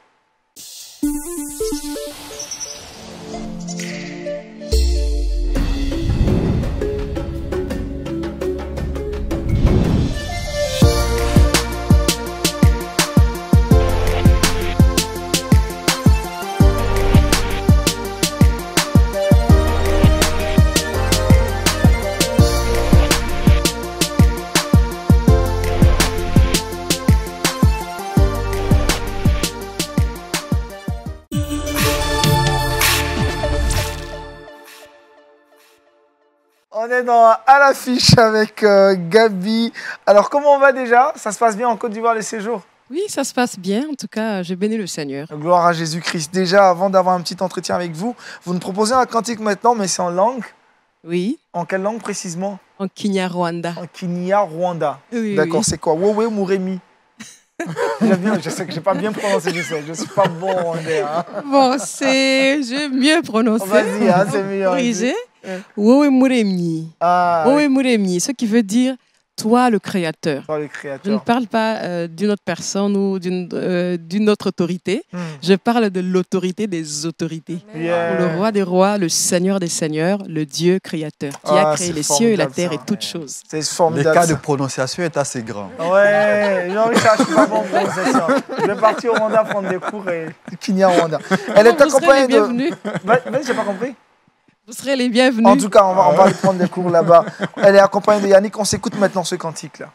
est à l'affiche avec Gabi. Alors, comment on va déjà? Ça se passe bien en Côte d'Ivoire, les séjours? Oui, ça se passe bien. En tout cas, je bénis le Seigneur. Gloire à Jésus-Christ. Déjà, avant d'avoir un petit entretien avec vous, vous nous proposez un cantique maintenant, mais c'est en langue? Oui. En quelle langue précisément? En Kinyarwanda. En Kinyarwanda. Oui, d'accord, oui. c'est quoi? Wowe Mouremi. Je sais que je n'ai pas bien prononcé, je ne suis pas bon rwandais. Hein. Bon, j'ai mieux prononcé. Vas-y, hein, c'est meilleur. Corrigé. Wowe Mouremi. Wowe Mouremi, ce qui veut dire toi le créateur. Toi le créateur. Je ne parle pas d'une autre personne ou d'une autre autorité. Je parle de l'autorité des autorités. Yeah. Pour le roi des rois, le seigneur des seigneurs, le Dieu créateur qui a créé les cieux et la terre et toutes choses. C'est formidable. L'écart de prononciation est assez grand. Ouais, Jean-Richard, je suis pas bon en prononciation. Je vais partir au Rwanda prendre des cours et Kinyarwanda. Elle est accompagnée de... Vas-y, j'ai pas compris. Vous serez les bienvenus. En tout cas, on va aller prendre des cours là-bas. Elle est accompagnée de Yannick. On s'écoute maintenant ce cantique-là.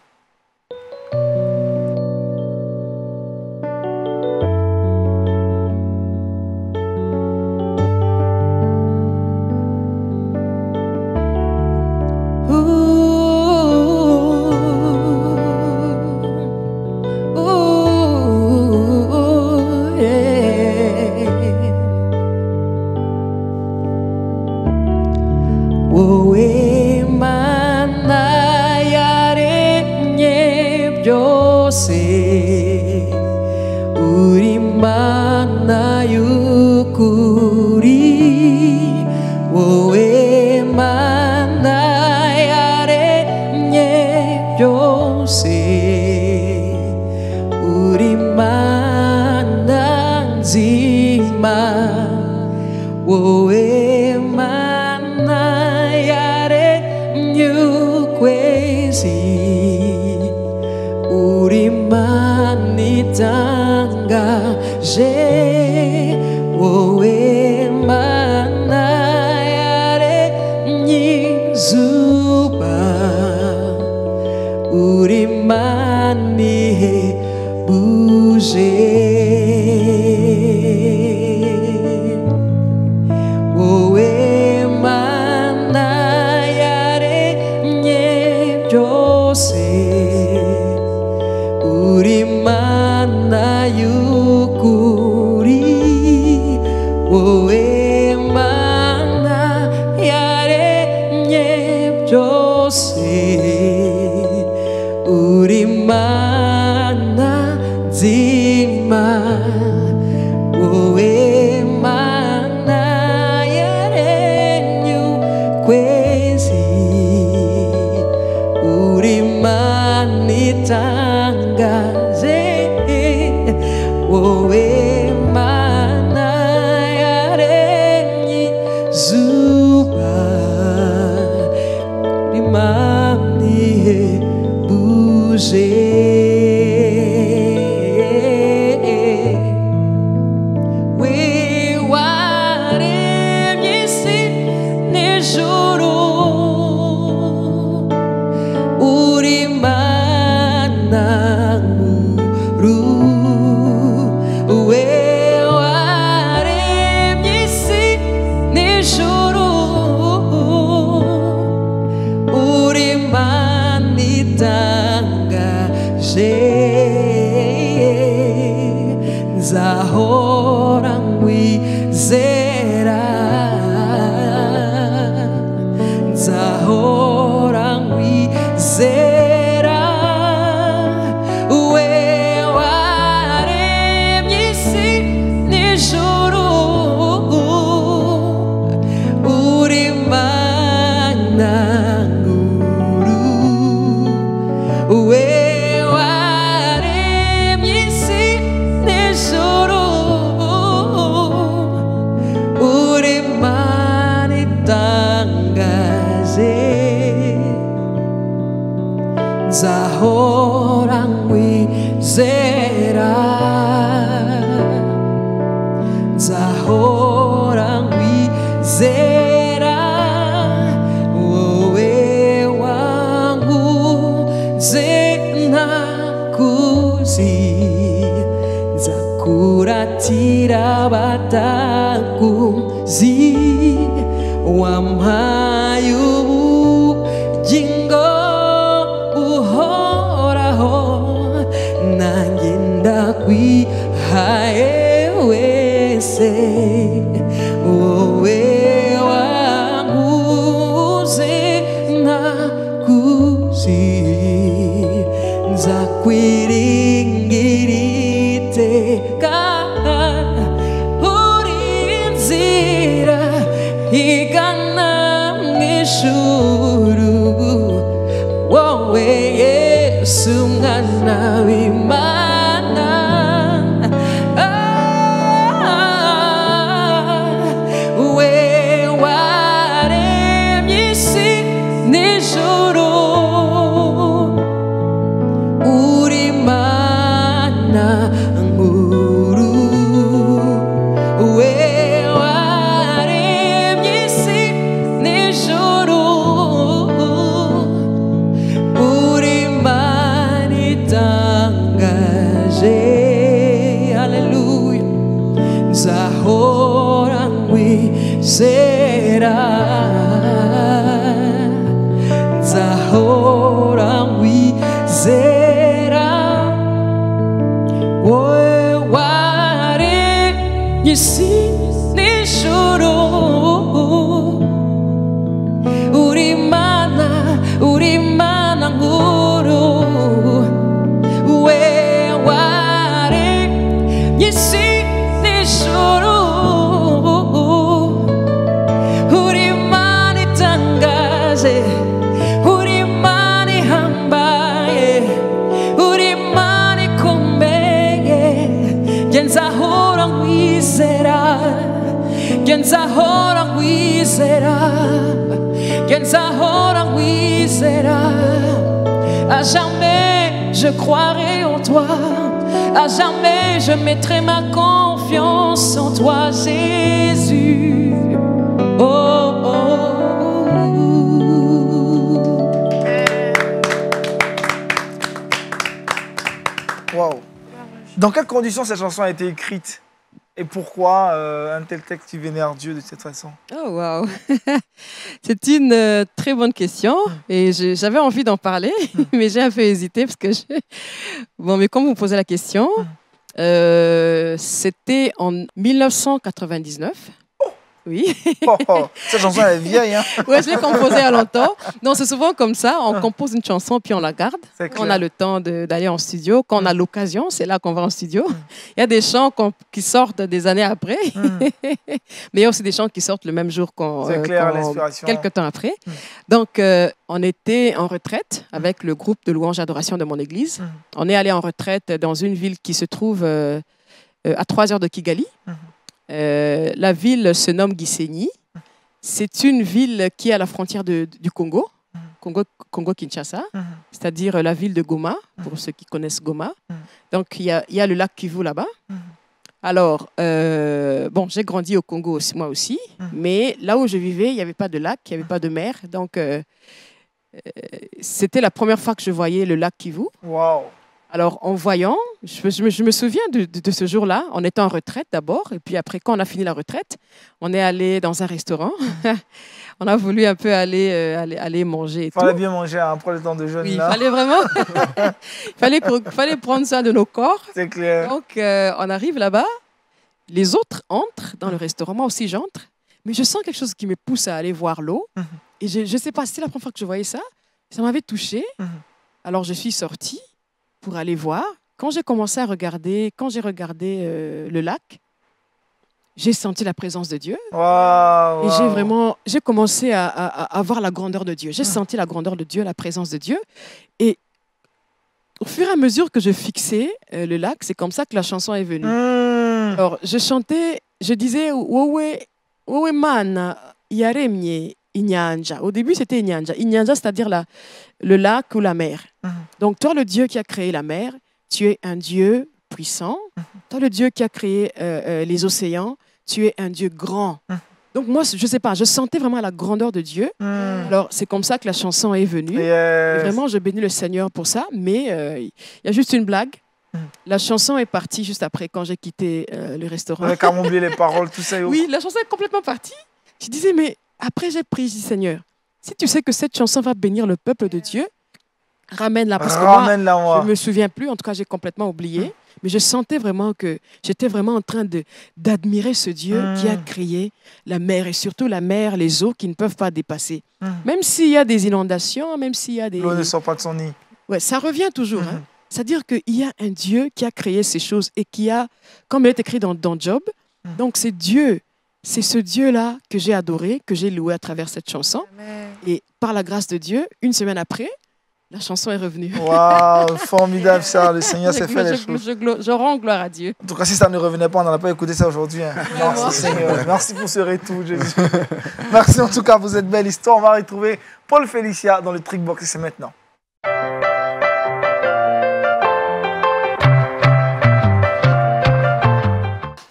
Wamhayu nzakwiringirite uri inzira igana mu ijuru wowe Yesu mwana w'Imana we waremye isi n'ijuru uri Mana nkuru we waremye isi n'ijuru uri Mana itangaje haleluya nzahora nkwizera nzahora nkwizera wowe waremye isi n'ijuru uri Mana nkuru we waremye isi n'ijuru uri Mana itangaje uri Mana ihambaye uri Mana ikomeye nge nzahora nkwizera nge nzahora nkwizera nge nzahora nkwizera à jamais je croirai en toi à jamais je mettrai ma confiance en toi Jésus oh, oh. Wow. Dans quelles conditions cette chanson a été écrite? Et pourquoi un tel texte qui vénère Dieu de cette façon? Oh, wow. C'est une très bonne question et j'avais envie d'en parler, mais j'ai un peu hésité parce que Bon, mais comme vous posez la question, c'était en 1999. Oui. Cette chanson, elle est vieille. Hein? Oui, je l'ai composée il y a longtemps. Non, c'est souvent comme ça. On compose une chanson, puis on la garde. Quand on a le temps d'aller en studio, quand on a l'occasion, c'est là qu'on va en studio. Il y a des chants qui sortent des années après. Mais il y a aussi des chants qui sortent le même jour quelques temps après. Donc, on était en retraite avec le groupe de louange et adoration de mon église. On est allé en retraite dans une ville qui se trouve à 3 heures de Kigali. La ville se nomme Gisenyi. C'est une ville qui est à la frontière du Congo, Congo-Kinshasa, c'est-à-dire la ville de Goma, pour ceux qui connaissent Goma. Donc, il y a le lac Kivu là-bas. Alors, bon, j'ai grandi au Congo aussi, moi aussi, mais là où je vivais, il n'y avait pas de lac, il n'y avait pas de mer. Donc, c'était la première fois que je voyais le lac Kivu. Wow. Alors, en voyant, je me souviens de ce jour-là. On était en retraite d'abord, et puis après, quand on a fini la retraite, on est allé dans un restaurant. On a voulu un peu aller manger. Il fallait bien manger après le temps de jeûne. Oui, il fallait vraiment... il fallait prendre soin de nos corps. C'est clair. Donc, on arrive là-bas. Les autres entrent dans le restaurant. Moi aussi, j'entre. Mais je sens quelque chose qui me pousse à aller voir l'eau. Et je ne sais pas, c'était la première fois que je voyais ça. Ça m'avait touchée. Alors, je suis sortie pour aller voir. Quand j'ai commencé à regarder, le lac, j'ai senti la présence de Dieu. Wow, et j'ai commencé à voir la grandeur de Dieu. J'ai senti la grandeur de Dieu, la présence de Dieu. Et au fur et à mesure que je fixais le lac, c'est comme ça que la chanson est venue. Alors, je chantais, je disais, Wowe mana yaremye inyanja. Au début, c'était inyanja. Inyanja, c'est-à-dire le lac ou la mer. Donc, toi, le Dieu qui a créé la mer, tu es un Dieu puissant. Toi, le Dieu qui a créé les océans, tu es un Dieu grand. Donc, moi, je ne sais pas, je sentais vraiment la grandeur de Dieu. Alors, c'est comme ça que la chanson est venue. Et vraiment, je bénis le Seigneur pour ça. Mais il y a juste une blague. La chanson est partie juste après, quand j'ai quitté le restaurant. On a quand même oublié les paroles, tout ça. Oui, la chanson est complètement partie. Je disais, mais après, j'ai prié, je dis, Seigneur, si tu sais que cette chanson va bénir le peuple de Dieu, ramène-la. Parce que moi, je ne me souviens plus. En tout cas, j'ai complètement oublié. Mais je sentais vraiment que j'étais vraiment en train d'admirer ce Dieu qui a créé la mer et surtout la mer, les eaux qui ne peuvent pas dépasser. Même s'il y a des inondations, même s'il y a des... L'eau ne sort pas de son nid. Ouais, ça revient toujours. Hein. C'est-à-dire qu'il y a un Dieu qui a créé ces choses et qui a, comme il est écrit dans Job, donc c'est Dieu, c'est ce Dieu-là que j'ai adoré, que j'ai loué à travers cette chanson. Amen. Et par la grâce de Dieu, une semaine après, la chanson est revenue. Waouh, formidable ça, le Seigneur s'est fait les choses. Je rends gloire à Dieu. En tout cas, si ça ne revenait pas, on n'aurait pas écouté ça aujourd'hui. Hein. Merci Seigneur, merci pour ce retour, Jésus. Merci en tout cas pour cette belle histoire. On va retrouver Paul Félicia dans le Trickbox et c'est maintenant.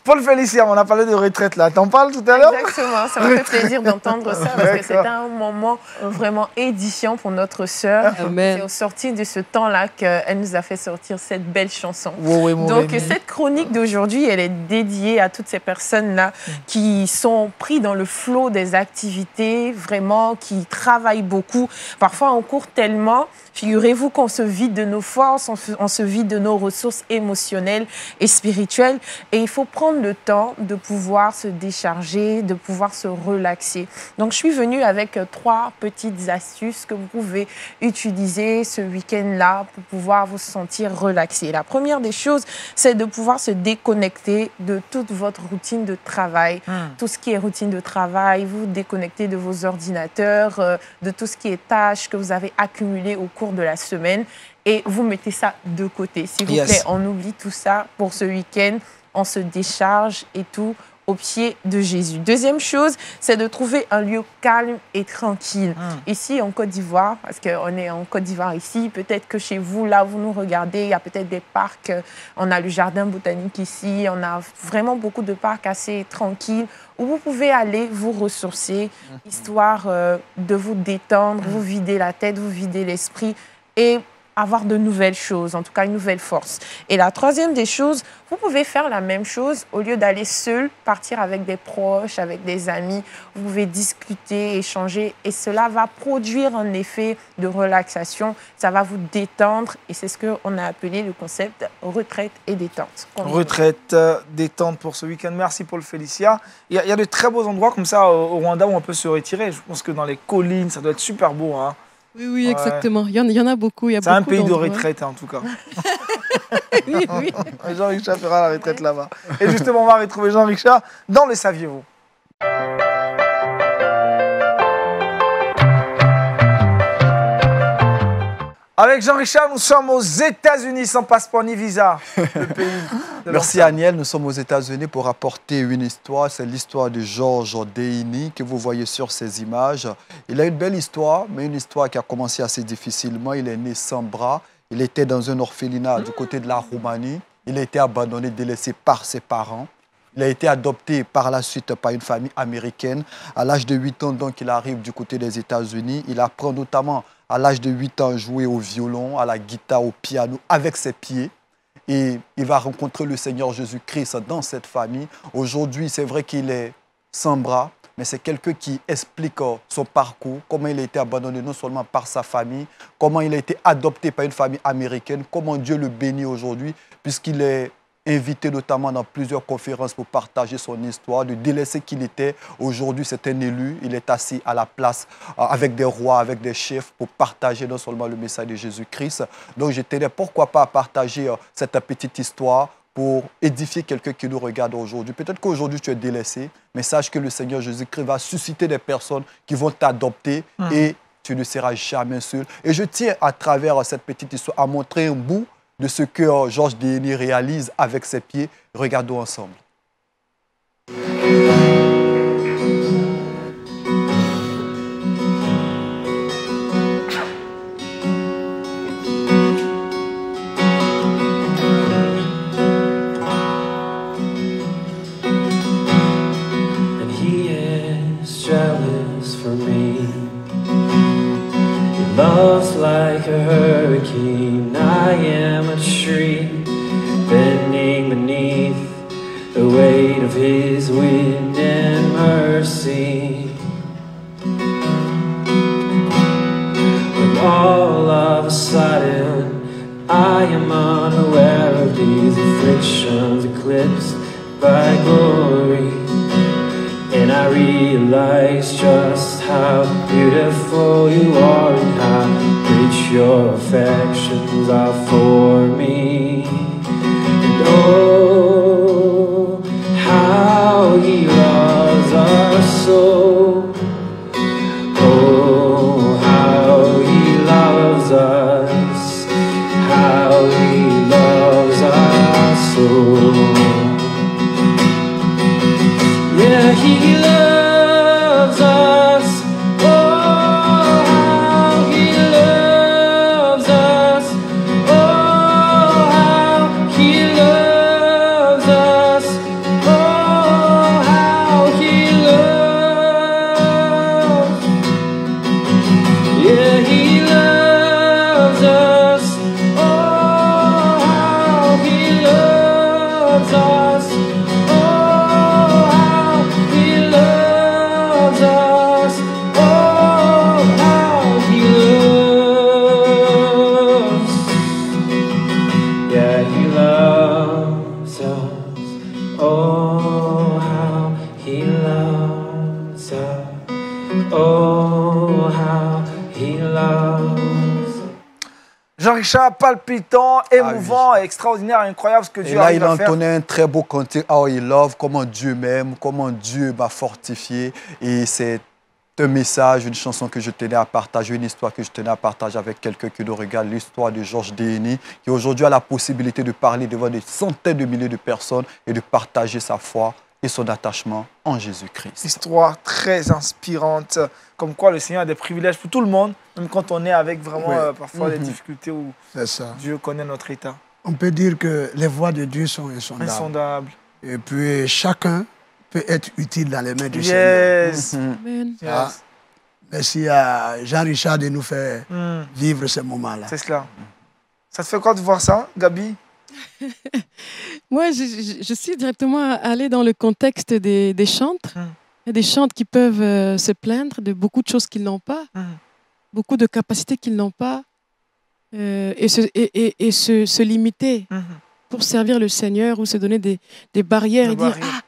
Paul Félicia, on a parlé de retraite là. T'en parles tout à l'heure? Exactement, ça m'a fait plaisir d'entendre ça parce que c'était un moment vraiment édifiant pour notre sœur. C'est au sortir de ce temps-là qu'elle nous a fait sortir cette belle chanson. Donc cette chronique d'aujourd'hui, elle est dédiée à toutes ces personnes-là qui sont pris dans le flot des activités, vraiment, qui travaillent beaucoup. Parfois, on court tellement, figurez-vous qu'on se vide de nos forces, on se vide de nos ressources émotionnelles et spirituelles. Et il faut prendre le temps de pouvoir se décharger, de pouvoir se relaxer. Donc, je suis venue avec 3 petites astuces que vous pouvez utiliser ce week-end-là pour pouvoir vous sentir relaxé. La première des choses, c'est de pouvoir se déconnecter de toute votre routine de travail. Tout ce qui est routine de travail, vous déconnectez de vos ordinateurs, de tout ce qui est tâches que vous avez accumulées au cours de la semaine et vous mettez ça de côté. S'il vous plaît, on oublie tout ça pour ce week-end. On se décharge et tout au pied de Jésus. Deuxième chose, c'est de trouver un lieu calme et tranquille. Ici, en Côte d'Ivoire, parce qu'on est en Côte d'Ivoire ici, peut-être que chez vous, là, vous nous regardez, il y a peut-être des parcs. On a le jardin botanique ici. On a vraiment beaucoup de parcs assez tranquilles où vous pouvez aller vous ressourcer, histoire de vous détendre, vous vider la tête, vous vider l'esprit et avoir de nouvelles choses, en tout cas une nouvelle force. Et la troisième des choses, vous pouvez faire la même chose au lieu d'aller seul, partir avec des proches, avec des amis. Vous pouvez discuter, échanger et cela va produire un effet de relaxation. Ça va vous détendre et c'est ce qu'on a appelé le concept retraite et détente. Retraite, détente pour ce week-end. Merci Paul Félicia. Il y a de très beaux endroits comme ça au Rwanda où on peut se retirer. Je pense que dans les collines, ça doit être super beau. Hein. Oui, exactement. Il y en a beaucoup. C'est un pays de retraite, en tout cas. Oui. Jean-Richard fera la retraite là-bas. Et justement, on va retrouver Jean-Richard dans Le Saviez-vous. Avec Jean-Richard, nous sommes aux États-Unis sans passeport ni visa. Le pays Merci Aniel, nous sommes aux États-Unis pour apporter une histoire. C'est l'histoire de George Deini que vous voyez sur ces images. Il a une belle histoire, mais une histoire qui a commencé assez difficilement. Il est né sans bras. Il était dans un orphelinat du côté de la Roumanie. Il a été abandonné, délaissé par ses parents. Il a été adopté par la suite par une famille américaine. À l'âge de 8 ans, donc, il arrive du côté des États-Unis. Il apprend notamment à l'âge de 8 ans à jouer au violon, à la guitare, au piano, avec ses pieds. Et il va rencontrer le Seigneur Jésus-Christ dans cette famille. Aujourd'hui, c'est vrai qu'il est sans bras, mais c'est quelqu'un qui explique son parcours, comment il a été abandonné non seulement par sa famille, comment il a été adopté par une famille américaine, comment Dieu le bénit aujourd'hui, puisqu'il est invité notamment dans plusieurs conférences pour partager son histoire, de délaissé qu'il était. Aujourd'hui, c'est un élu. Il est assis à la place avec des rois, avec des chefs pour partager non seulement le message de Jésus-Christ. Donc, je tenais pourquoi pas à partager cette petite histoire pour édifier quelqu'un qui nous regarde aujourd'hui. Peut-être qu'aujourd'hui, tu es délaissé, mais sache que le Seigneur Jésus-Christ va susciter des personnes qui vont t'adopter et tu ne seras jamais seul. Et je tiens à travers cette petite histoire à montrer un bout de ce que George Deini réalise avec ses pieds. Regardons ensemble. And he is jealous for me. He loves like a hurricane. I am a tree bending beneath the weight of his wind and mercy. When all of a sudden I am unaware of these afflictions eclipsed by glory. And I realize just how beautiful you are and how rich your affections are for me. And oh, how he loves us so. Oh, how he loves us. How he loves us so. Yeah, he loves us. Oh, how he loves us. Oh, how he loves us. Oh, how he loves. Yeah, he loves us. Oh, how he loves us. Jean-Richard, palpitant, émouvant, extraordinaire, incroyable ce que Dieu a fait. Et là, il entonnait un très beau cantique, How He Love, comment Dieu m'aime, comment Dieu m'a fortifié. Et c'est un message, une chanson que je tenais à partager, une histoire que je tenais à partager avec quelqu'un qui nous regarde, l'histoire de Georges Déhéni, qui aujourd'hui a la possibilité de parler devant des centaines de milliers de personnes et de partager sa foi et son attachement en Jésus-Christ. Histoire très inspirante, comme quoi le Seigneur a des privilèges pour tout le monde, même quand on est avec vraiment parfois des difficultés où Dieu connaît notre état. On peut dire que les voies de Dieu sont insondables. Insondables. Et puis chacun peut être utile dans les mains du Seigneur. Amen. Merci à Jean-Richard de nous faire vivre ces moments-là. C'est cela. Ça te fait quoi de voir ça, Gabi? Moi, je suis directement allée dans le contexte des chantres. Il y a des chantres qui peuvent se plaindre de beaucoup de choses qu'ils n'ont pas, beaucoup de capacités qu'ils n'ont pas, et se limiter pour servir le Seigneur ou se donner des barrières et dire « Ah,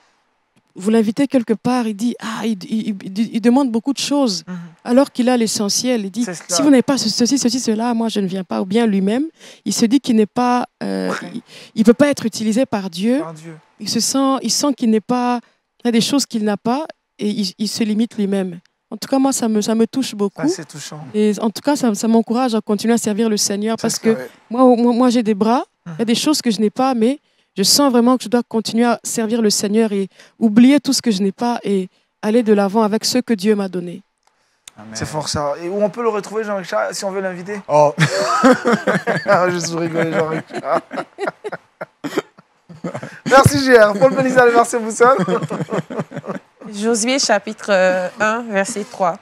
vous l'invitez quelque part, il dit « Ah, il demande beaucoup de choses, alors qu'il a l'essentiel. Il dit « Si vous n'avez pas ceci, cela, moi je ne viens pas. » Ou bien lui-même, il se dit qu'il n'est pas... il ne peut pas être utilisé par Dieu. Il sent qu'il n'est pas... Il y a des choses qu'il n'a pas et il se limite lui-même. En tout cas, moi, ça me touche beaucoup. C'est touchant. Et en tout cas, ça m'encourage à continuer à servir le Seigneur parce que moi j'ai des bras, il y a des choses que je n'ai pas, mais je sens vraiment que je dois continuer à servir le Seigneur et oublier tout ce que je n'ai pas et aller de l'avant avec ce que Dieu m'a donné. C'est fort ça. Et où on peut le retrouver, Jean-Richard, si on veut l'inviter? Oh. Je suis rigolé, Jean-Richard. Merci, JR. Paul Pénisa, le verset boussole. Josué chapitre 1, verset 3.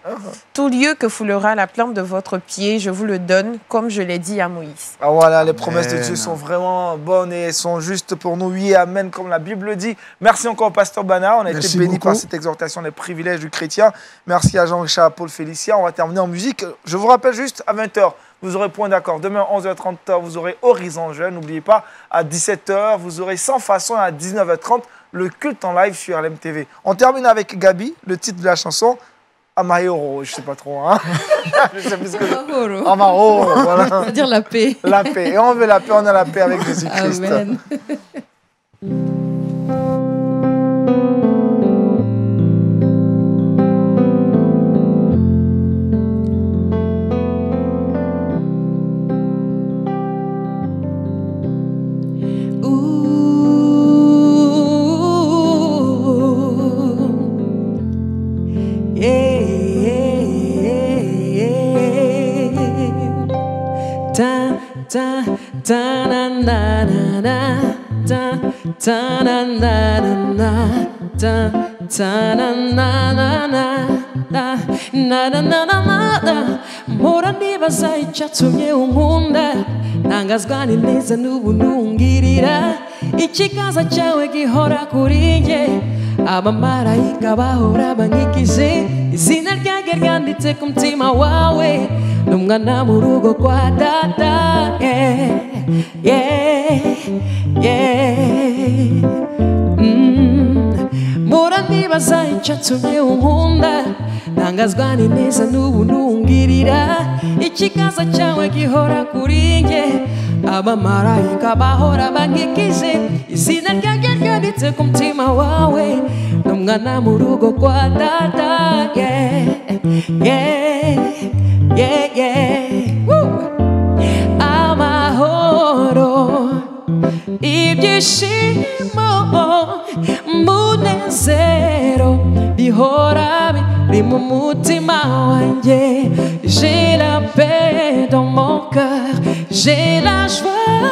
Tout lieu que foulera la plante de votre pied, je vous le donne, comme je l'ai dit à Moïse. Ah voilà, les promesses de Dieu sont vraiment bonnes et elles sont justes pour nous. Oui, amen, comme la Bible dit. Merci encore, Pasteur Bana. On a été bénis par cette exhortation des privilèges du chrétien. Merci à Jean-Richard, Paul Félicia. On va terminer en musique. Je vous rappelle juste, à 20h, vous aurez Point d'accord. Demain, 11h30, vous aurez Horizon Jeune. N'oubliez pas, à 17h, vous aurez Sans Façon. À 19h30, le culte en live sur LMTV. On termine avec Gabi, le titre de la chanson, Amahoro. Je ne sais pas trop. Hein. Je sais plus ce que... Amahoro, voilà. C'est-à-dire la paix. La paix. Et on veut la paix, on a la paix avec Jésus-Christ. Amen. Moraniba sai chatumye unkunda nangazwa neza n'ubunungirira ikiganza cyawe gihora kuri njye abamarayika bahora bankikize izina ryanjye ryanditse ku mutima wawe n'umwana mu rugo kwa data Muranibaza icyatumye unkunda ntangazwa n'ineza n'ubuntu ungirira ikiganza cyawe gihora kuri njye abamarayika bahora bangikije izina ryanjye ryanditse ku mutima wawe n'umwana mu rugo kwa data amahoro ibyishimo munezero bihora biri mu mutima wanjye j'ai la paix dans mon cœur j'ai la joie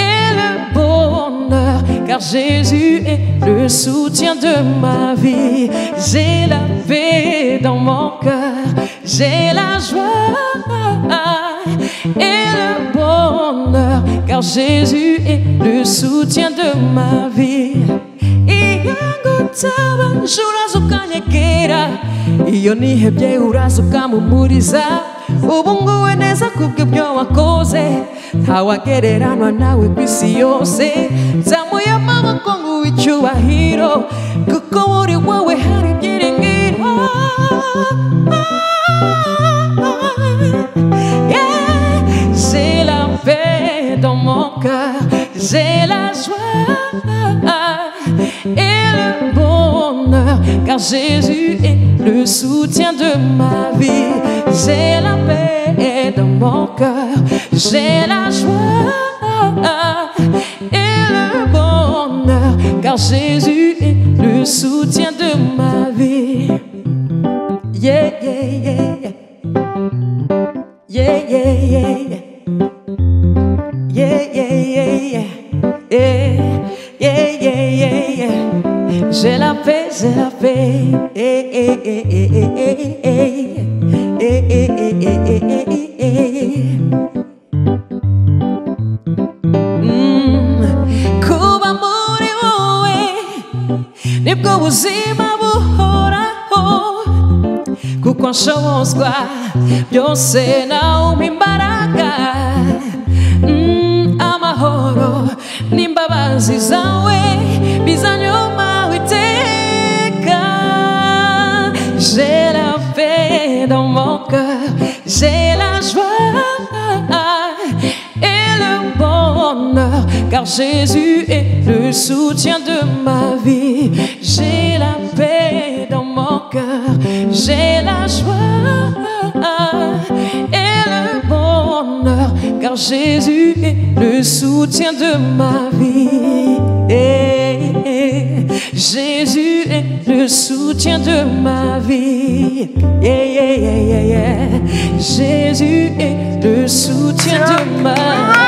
et le bonheur car Jésus est le soutien de ma vie j'ai la paix dans mon cœur j'ai la joie et le bonheur car Jésus est le soutien de ma vie iyangutaba uraza ukanyegera iyo nihebye uraza ukampumuriza ubu nguwe neza kubw'ibyo wakoze ntawagereranwa nawe ku isi yose nzamuye amaboko nguhe icyubahiro kuko muri wowe hari ibyiringiro j'ai la paix dans mon cœur j'ai la joie et le bonheur car Jésus est le soutien de ma vie j'ai la paix dans mon cœur j'ai la joie et le bonheur car Jésus est le soutien de ma vie yeah yeah yeah yeah yeah yeah yeah yeah yeah yeah yeah yeah j'ai la paix kuba muri wowe nibwo buzima buhoraho kuko nshobozwa byose nawe umpa imbaraga amahoro n'imbabazi zawe bizanyuma witeka j'ai la paix dans mon cœur j'ai la joie et le bonheur car Jésus est le soutien de ma vie j'ai la paix dans mon cœur j'ai la joie et le bonheur car Jésus est le soutien de ma vie Jésus est le soutien de ma vie Jésus est le soutien de ma vie